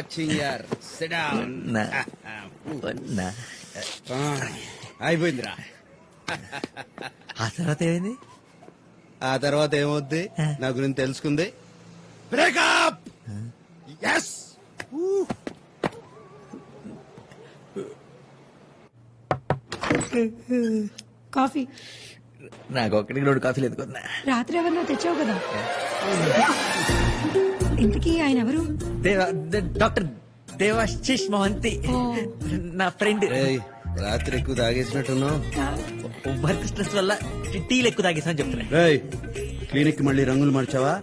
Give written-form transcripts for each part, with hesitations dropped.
Watching యార్ SIT down అయిపోయిందిరా. ఆ తర్వాత ఏమైంది? ఆ తర్వాత ఏమవుద్ది నా గురించి తెలుసుకుంది. బ్రేకప్. ఎస్. కాఫీ నాకు ఒక్కడికి 2 కాఫీలు ఎత్తుకున్నా. రాత్రి ఎవరినో తెచ్చావు కదా. ఇంతకీ ఆయన ఎవరు? డాక్టర్ దేవాశిష్ మోహంతి, నా ఫ్రెండ్. రాత్రి ఎక్కువ తాగేసినట్టున్నావు. వర్క్ స్ట్రెస్ వల్ల టీలు ఎక్కువ తాగేసా చెప్తున్నా. క్లినిక్ మళ్ళీ రంగులు మార్చావా?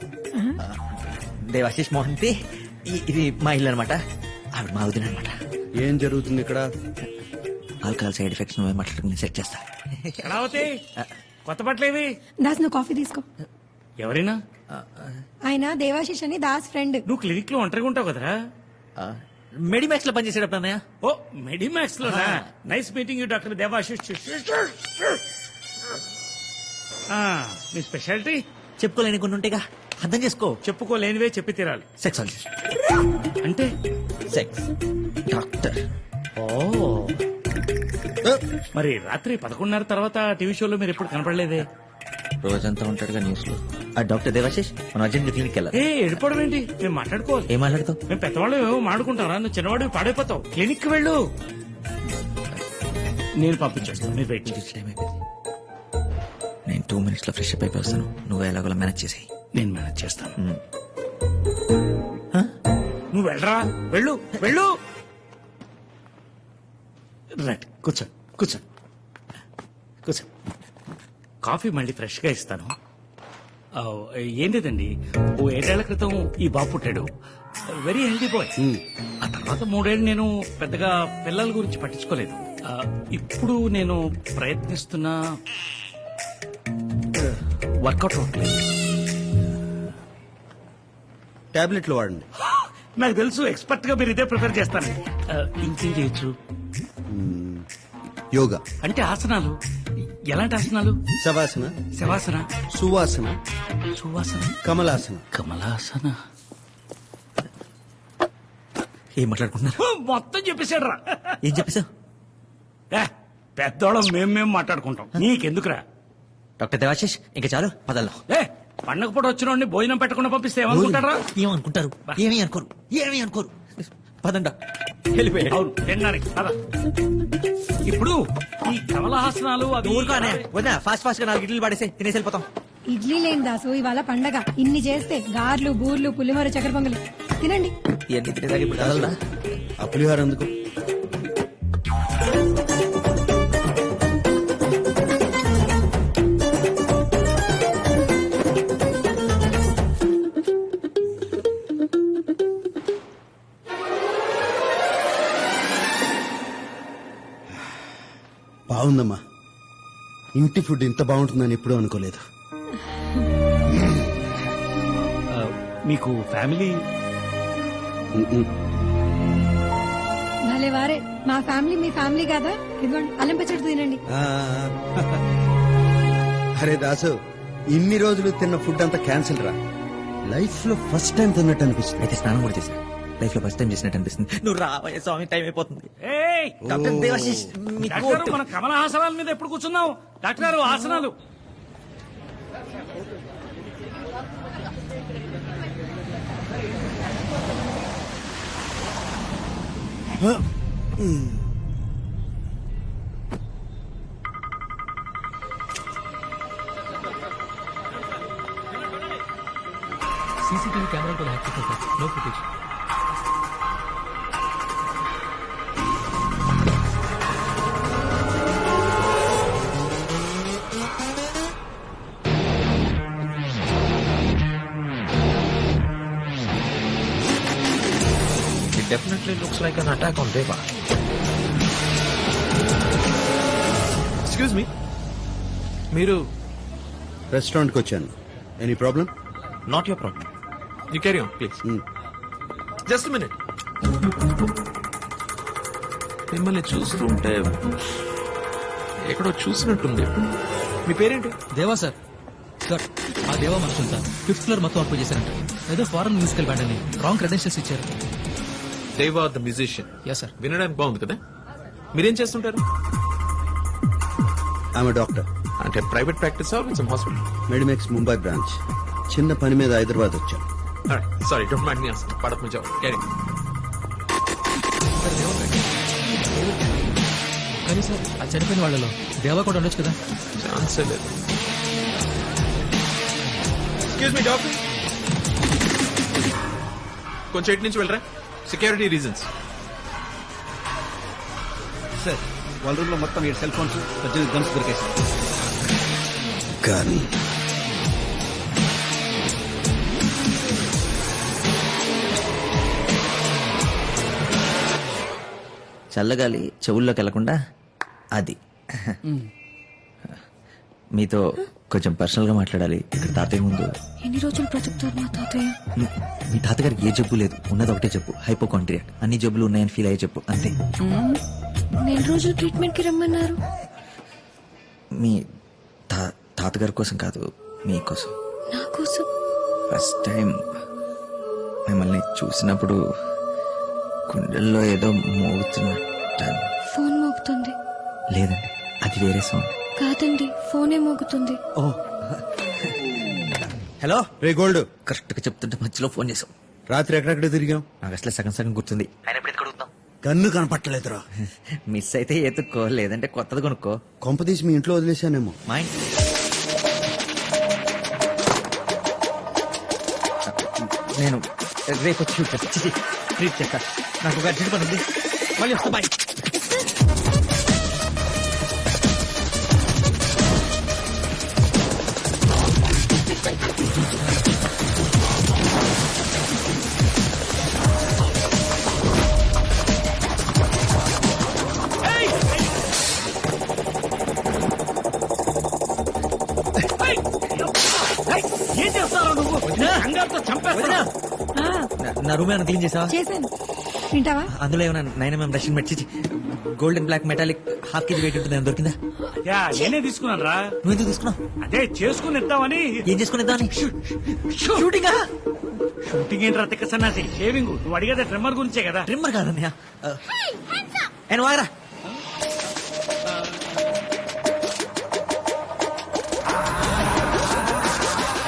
దేవాశిష్ మోహంతి, ఇది మా ఇల్లు అనమాట. ఆవిడ మా వదిన అనమాట. ఏం జరుగుతుంది ఇక్కడ? ఆల్కహాల్ సైడ్ ఎఫెక్ట్స్ నువ్వే మాట్లాడుకుని సెట్ చేస్తా. కొత్త బట్టలేవి? దాస్ నువ్వు కాఫీ తీసుకో. ఎవరైనా? ఆయన దేవాశిష్ అని దాస్ ఫ్రెండ్. నువ్వు క్లినిక్ లో ఒంటరిగా ఉంటావు కదరా? మెడిమాక్స్ లో పనిచేసేటప్పుడు అన్నయ్య. ఓ మెడిమాక్స్ లో. Nice meeting you doctor Debasish. Me speciality? చెప్పుకోలేని కొన్ని ఉంటాయిగా, అర్థం చేసుకో. చెప్పుకోలేనివే చెప్పి తీరాలి. సెక్సాలజీ అంటే సెక్స్ డాక్టర్. ఓ మరి రాత్రి 11:30 తర్వాత టీవీ షోలో మీరు ఎప్పుడు కనపడలేదే? రోజంతా ఉంటాడుగా న్యూస్ లో. ఆ డాక్టర్ దేవాశిష్ మన అర్జెంట్ క్లినిక్ వెళ్ళాలి. ఎడిపోవడం ఏంటి? మేము మాట్లాడుకోవాలి. ఏం మాట్లాడతావు? మేము పెద్దవాళ్ళు ఏమో మాట్లాడుకుంటారా? నువ్వు చిన్నవాడు పాడైపోతావు. క్లినిక్ వెళ్ళు. నేను పంపించేస్తాను, మీరు వెయిట్ చేసి. టైం అయిపోయింది. నేను 2 minutes లో ఫ్రెష్ అప్ అయిపోయి వస్తాను. నువ్వు ఎలాగోలా మేనేజ్ చేసేయి. నేను మేనేజ్ చేస్తాను. నువ్వు వెళ్ళరా, వెళ్ళు వెళ్ళు. రైట్, కూర్చో కూర్చో కూర్చో. కాఫీ మళ్ళీ ఫ్రెష్ గా ఇస్తాను. ఏం లేదండి, 7 ఏళ్ల క్రితం ఈ బాబు పుట్టాడు. Very healthy boy. ఆ తర్వాత 3 ఏళ్ళు నేను పెద్దగా పిల్లల గురించి పట్టించుకోలేదు. ఇప్పుడు నేను ప్రయత్నిస్తున్నా, వర్కౌట్ అవట్లేదు. టాబ్లెట్లు వాడండి. నాకు తెలుసు, ఎక్స్పర్ట్ గా మీరు ఇదే ప్రిఫర్ చేస్తాను. ఇంకేం చేయొచ్చు? యోగా అంటే ఆసనాలు. ఎలాంటి ఆసనాలు? శవాసన, శవాసన, సువాసన, సువాసన, కమలాసన. కమలాసన. ఏం మాట్లాడుకుంటున్నారు? మొత్తం చెప్పేశాడు రా. ఏం చెప్పేశావు? పెద్దోళ్ళం మేము మాట్లాడుకుంటాం, నీకెందుకురా? డాక్టర్ దేవాశిష్ ఇంకా చాలు, పదల్లో. పండగ పూట వచ్చిన పోయినం పెట్టకుండా పంపిస్తే ఏమనుకుంటారా? ఏమనుకుంటారు? ఏమీ అనుకోరు, ఏమీ అనుకోరు. పదండా, వెళ్ళిపోయాడు. అవును, తినడానికి పద. ఇప్పుడు ఈ కమలహాసనాలు అవి ఊరుకోనే వదినా, ఫాస్ట్ ఫాస్ట్ గా 4 ఇడ్లీలు పడేసి తినేసి వెళ్ళిపోతాం. ఇడ్లీ లేని దాసు, ఇవాళ పండగ. ఇన్ని చేస్తే గార్లు, బూర్లు, పులిహోర, చక్కెర పొంగలి తినండి. ఇవన్నీ తినేదాకా ఇప్పుడు కదలదా? ఆ పులిహోర ఎందుకు? బాగుందమ్మా. ఇంటి ఫుడ్ ఇంత బాగుంటుందని ఎప్పుడూ అనుకోలేదు. మీకు ఫ్యామిలీ? భలే వారే, మా ఫ్యామిలీ మీ ఫ్యామిలీ కదా. ఇదిగోండి అల్లం పచ్చడి తినండి. అరే దాసు, ఇన్ని రోజులు తిన్న ఫుడ్ అంతా క్యాన్సిల్ రా. లైఫ్ లో ఫస్ట్ టైం తిన్నట్టు అనిపిస్తుంది. అయితే స్నానం కూడా చేశా. లైఫ్ లో ఫస్ట్ టైం చేసినట్టు అనిపిస్తుంది. నువ్వు రావయ్య స్వామి, టైం అయిపోతుంది. డాక్టర్ దేవాశిష్, మన కమలహాసనాల మీద ఎప్పుడు కూర్చున్నావు? డాక్టర్ గారు, ఆసనాలు. सीसीटीवी कैमरा को हैक किया था, no footage. It definitely looks like an attack on Deva. Excuse me, మీరు రెస్టారెంట్కి వచ్చాను. Any problem? Not your problem. You carry on please. Just minute. మిమ్మల్ని చూస్తుంటే ఎక్కడో చూసినట్టుంది. మీ పేరేంటి? దేవా సార్. సార్, ఆ దేవా మనుషులు సార్ 5th ఫ్లోర్ మొత్తం అప్పు చేశారంట. ఏదో ఫారెన్ మ్యూజికల్ బ్యాండ్ అని రాంగ్ క్రెడెన్షియల్స్ ఇచ్చారు. దేవా ద మ్యూజిషియన్. Yes sir. వినడానికి బాగుంది కదా. మీరేం చేస్తుంటారు? ఆమె డాక్టర్, అంటే ప్రైవేట్ ప్రాక్టీస్ ఆర్ హాస్పిటల్? మెడిమెక్స్ ముంబై బ్రాంచ్. చిన్న పని మీద హైదరాబాద్ వచ్చాను. Sorry, don't mind me asking. పడక ముందు క్యారీ. కానీ సార్ ఆ చనిపోయిన వాళ్ళలో దేవా కూడా ఉండొచ్చు కదా. ఛాన్సే లేదు. ఎక్స్క్యూజ్ మీ డాక్టర్, కొంచెం ఇటు నుంచి వెళ్ళరా. Security reasons. సార్ వాళ్ళ రూమ్ లో మొత్తం 7 సెల్ ఫోన్స్, 18 గన్స్ దొరికాయి సార్. కానీ చల్లగాలి చెవుల్లోకి వెళ్లకుండా అది. మీతో కొంచెం పర్సనల్ గా మాట్లాడాలి ఇక్కడ తాతయ్య ముందు. ఎన్ని రోజులు బ్రతుకుతారు మా తాతయ్య? మీ తాతగారికి ఏ జబ్బు లేదు, ఉన్నది ఒకటే చెప్పు, హైపోకాంట్రియా. అన్ని జబ్బులు ఉన్నాయని ఫీల్ అయ్యే చెప్పు, అంతే. నెల రోజులు ట్రీట్మెంట్ కి రమ్మన్నారు. మీ తాతగారి కోసం కాదు, మీకోసం. నా కోసం? ఫస్ట్ టైం మిమ్మల్ని చూసినప్పుడు గుండెల్లో ఏదో మోగుతున్నట్టు. ఫోన్ మోగుతుంది. లేదండి, అది వేరే సౌండ్. కాదండి, ఫోనే మోగుతుంది. ఓ హలో. రే గోల్డ్, కరెక్ట్ గా చెప్తుంటే మధ్యలో ఫోన్ చేసాం. రాత్రి ఎక్కడెక్కడ తిరిగాం? నాకు అసలు సగం సగం గుర్తుంది. ఆయన ఎప్పుడు ఎక్కడ కన్ను కనపట్టలేదురా. మిస్ అయితే ఎత్తుక్కో, లేదంటే కొత్తది కొనుక్కో. కొంపదీసి మీ ఇంట్లో వదిలేశానేమో. మా ఇంటి నేను రేపు వచ్చి ట్రీట్ చేస్తా. నాకు ఒక అర్జెంట్ పని ఉంది, మళ్ళీ వస్తా. బాయ్. ఏం చేస్తావు నువ్వు? కంగారుతో చంపేస్తున్నా. నా రూమ్ ఏమైనా క్లీన్ చేసావా? చేశాను, వింటావా? అందులో ఏమైనా 9mm రష్యన్ మెట్చి gold and black metallic half KG weight ఉంటుంది, దొరికిందా? నేనే తీసుకున్నాను రా. నువ్వు ఎందుకు తీసుకున్నావు? అదే చేసుకుని ఇద్దామని. ఏం చేసుకునేద్దామని? షూటింగ్ షూటింగ్ ఏంటి రతిక సన్నాసి? షేవింగ్. నువ్వు అడిగేది ట్రిమ్మర్ గురించే కదా. ట్రిమ్మర్ కాదన్నయ్య. ఆయన వాగరా.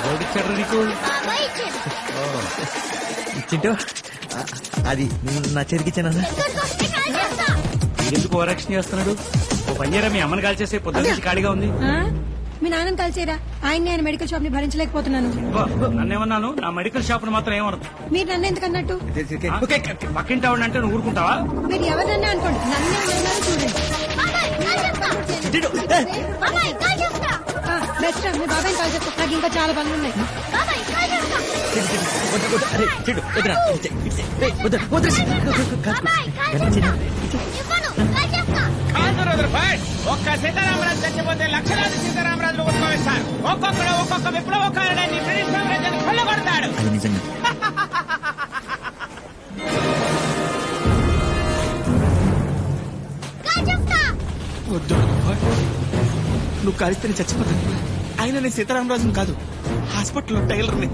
ఎవరిచ్చాడు నీకు? చింటూ, అది నా చేతికిచ్చానా? ఎందుకు ఓరక్షణ చేస్తున్నాడు? ఓ పని చేయరా, మీ అమ్మని కాల్ చేసే పొద్దున్న నుంచి ఖాళీగా ఉంది. ఆ? మీ నాన్నని కలిసేరా? ఆయన నేను మెడికల్ షాప్ ని భరించలేకపోతున్నాను. నన్నేమన్నాను? నా మెడికల్ షాప్ ని మాత్రం ఏమన్నది? మీరు నన్ను ఎందుకు అన్నట్టు? పక్కింటి ఆవిడ అంటే నువ్వు ఊరుకుంటావా? మీరు ఎవరన్నా అనుకోండి, నన్నే అన్నారు చూడండి. బెస్ట్ మీ బాబాయ్ కాల్ చెప్తా, నాకు ఇంకా చాలా పనులు ఉన్నాయి. ఒక్క సీతారామరాజు చచ్చిపోతే లక్షలాది సీతారామరాజులు ఉద్భవిస్తారు. ఒక్కొక్కడు ఒక్కొక్క విప్లవకారుడని బ్రిటిష్ సామ్రాజ్యాన్ని కొల్లగొడతాడు. అది నిజంగా. వద్దు, నువ్వు కాలిస్తే చచ్చిపోతాను. అయినా నేను సీతారామరాజును కాదు, హాస్పిటల్లో టైలర్ని.